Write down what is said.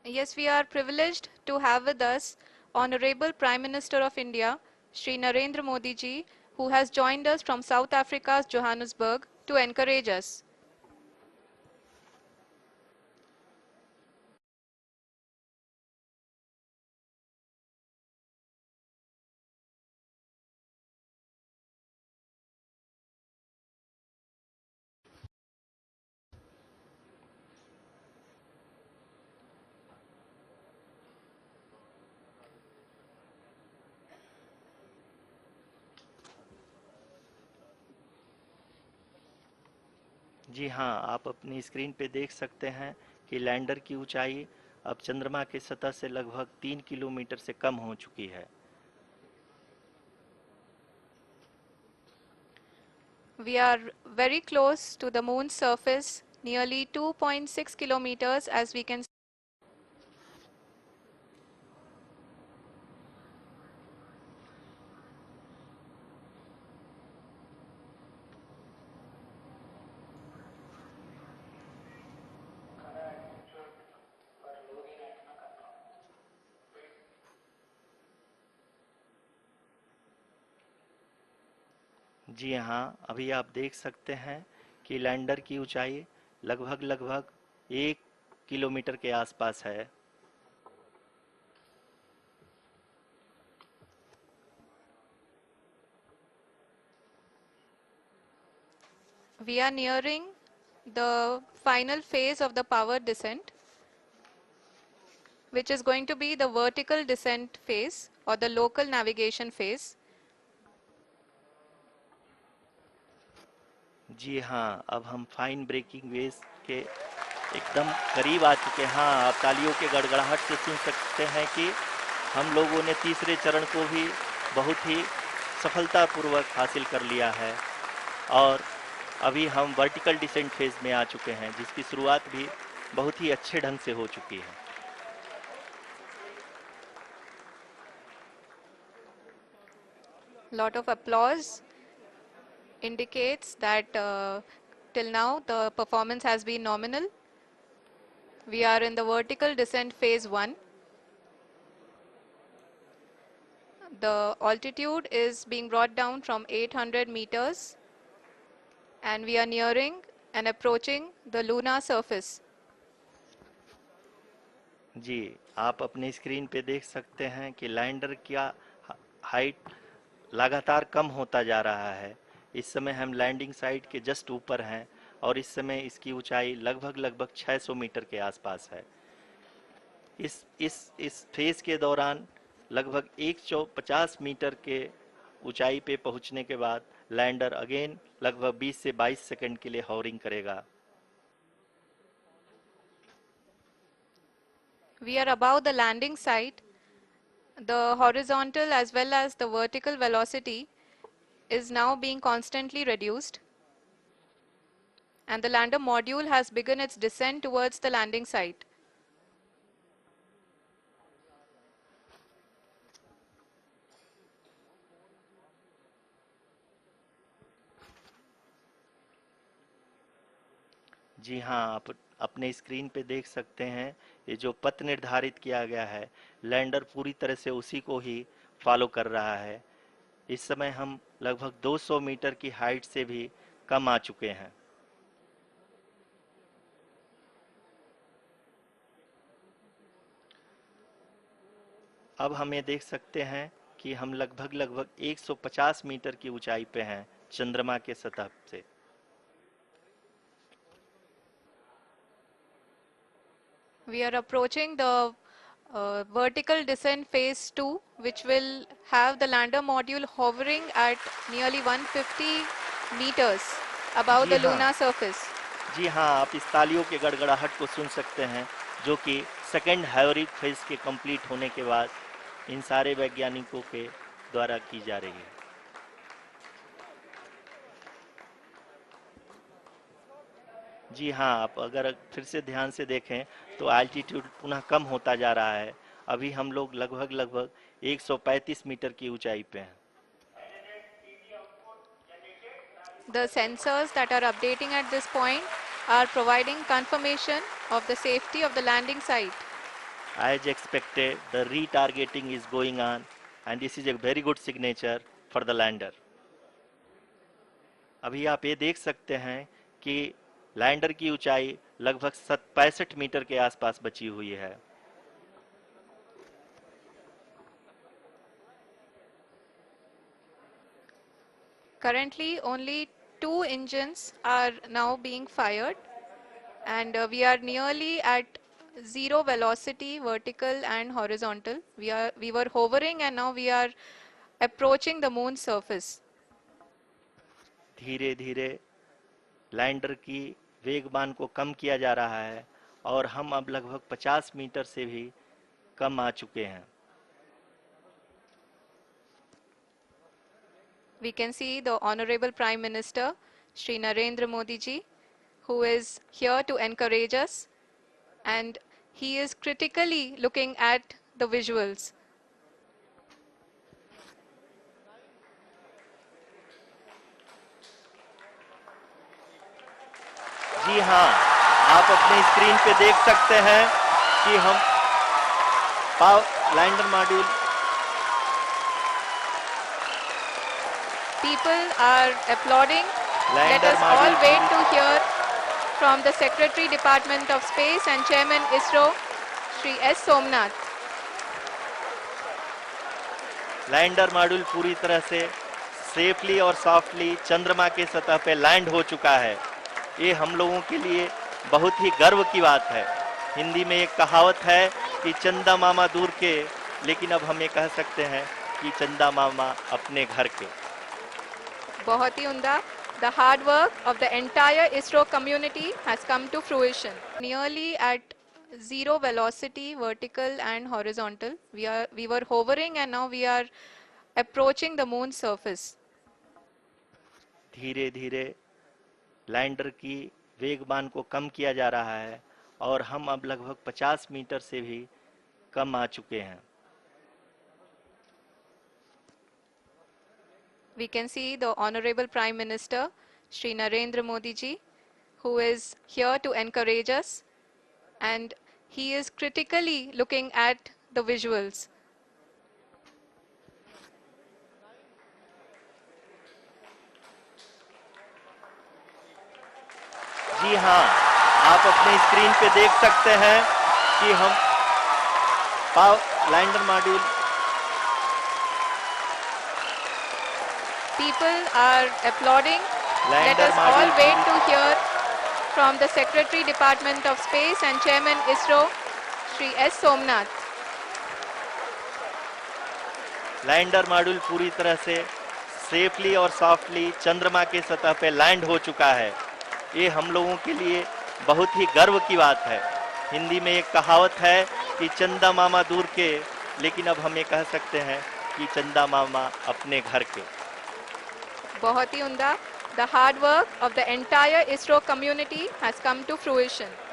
Yes, we are privileged to have with us Honorable Prime Minister of India, Shri Narendra Modi ji, who has joined us from South Africa's Johannesburg to encourage us. जी हाँ, आप अपनी screen पे देख सकते हैं कि lander की ऊंचाई अब चंद्रमा की सतह से लगभग 3 किलोमीटर से कम हो चुकी है। We are very close to the moon's surface, nearly 2.6 kilometers as we can see. जी हाँ, अभी आप देख सकते हैं कि लैंडर की ऊंचाई लगभग 1 किलोमीटर के आसपास है। We are nearing the final phase of the power descent, which is going to be the vertical descent phase or the local navigation phase. जी हाँ, अब हम फाइन ब्रेकिंग वेव्स के एकदम करीब आ चुके हैं। हाँ, आप तालियों के गड़गड़ाहट से सुन सकते हैं कि हम लोगों ने तीसरे चरण को भी बहुत ही सफलतापूर्वक हासिल कर लिया है और अभी हम वर्टिकल डिसेंट फेज में आ चुके हैं, जिसकी शुरुआत भी बहुत ही अच्छे ढंग से हो चुकी है। Lot of applause indicates that till now the performance has been nominal. We are in the vertical descent phase 1. The altitude is being brought down from 800 meters and we are nearing and approaching the lunar surface. जी, आप अपनी screen पे देख सकते हैं कि lander का height लगातार कम होता जा रहा है। इस समय हम लैंडिंग साइट के जस्ट ऊपर हैं और इस समय इसकी ऊंचाई लगभग 600 मीटर के आसपास है। इस फेज के दौरान लगभग 150 मीटर के ऊंचाई पे पहुंचने के बाद लैंडर अगेन लगभग 20 से 22 सेकंड के लिए हॉवरिंग करेगा। We are above the landing site. The horizontal as well as the vertical velocity is now being constantly reduced and the lander module has begun its descent towards the landing site. जी हाँ, आप अपने screen पे देख सकते हैं ये जो पथ निर्धारित किया गया है, लैंडर पूरी तरह से उसी को ही फॉलो कर रहा है। इस समय हम लगभग 200 मीटर की हाइट से भी कम आ चुके हैं। अब हम ये देख सकते हैं कि हम लगभग 150 मीटर की ऊंचाई पे हैं चंद्रमा के सतह से। We are approaching the vertical descent phase 2, which will have the lander module hovering at nearly 150 meters above ji the हाँ, lunar surface. जी हाँ, आप इस तालियों के गड़गड़ाहट को सुन सकते हैं, जो कि सेकंड हाइवरिक फेज के कंप्लीट होने के बाद इन सारे वैज्ञानिकों के द्वारा की जा रही है। जी हाँ, आप अगर फिर से ध्यान से देखें तो एल्टीट्यूड पुनः कम होता जा रहा है। अभी हम लोग लगभग 135 मीटर की ऊंचाई पे हैं। The sensors that are updating at this point are providing confirmation of the safety of the landing site. As expected, the retargeting is going on, and this is a very good signature for the lander. अभी आप ये देख सकते हैं कि lander की ऊंचाई लगभग 65 मीटर के आसपास बची हुई है. Currently, only 2 engines are now being fired, and we are nearly at zero velocity, vertical and horizontal. We were hovering, and now we are approaching the moon's surface. धीरे धीरे लैंडर की वेगमान को कम किया जा रहा है और हम अब लगभग 50 मीटर से भी कम आ चुके हैं. We can see the Honorable Prime Minister, Shri Narendra Modi ji, who is here to encourage us, and he is critically looking at the visuals. जी हाँ, आप अपने स्क्रीन पे देख सकते हैं कि हम lander module. People are applauding. Let lander us all module wait to hear from the Secretary Department of Space and Chairman ISRO, Shri S. Somnath. Lander module पूरी तरह से सेफली और सॉफ्टली चंद्रमा के सतह पे लैंड हो चुका है. ये हम लोगों के लिए बहुत ही गर्व की बात है. हिंदी में एक कहावत है कि चंदा मामा दूर के, लेकिन अब हम ये कह सकते हैं कि चंदा मामा अपने घर के. बहुत ही उम्दा. The hard work of the entire ISRO community has come to fruition. Nearly at zero velocity, vertical and horizontal. We were hovering, and now we are approaching the moon's surface. धीरे धीरे लैंडर की वेगमान को कम किया जा रहा है और हम अब लगभग 50 मीटर से भी कम आ चुके हैं. We can see the Honorable Prime Minister, Shri Narendra Modi ji, who is here to encourage us, and he is critically looking at the visuals. जी हाँ, आप अपने स्क्रीन पे देख सकते हैं कि हम lander module. People are applauding. Let lander us all module wait to hear from the Secretary Department of Space and Chairman ISRO, Shri S. Somnath. Lander module पूरी तरह से सेफली और सॉफ्टली चंद्रमा के सतह पे लैंड हो चुका है. ये हम लोगों के लिए बहुत ही गर्व की बात है. हिंदी में एक कहावत है कि चंदा मामा दूर के, लेकिन अब हम ये कह सकते हैं कि चंदा मामा अपने घर के. बहुत ही उम्दा. The hard work of the entire ISRO community has come to fruition.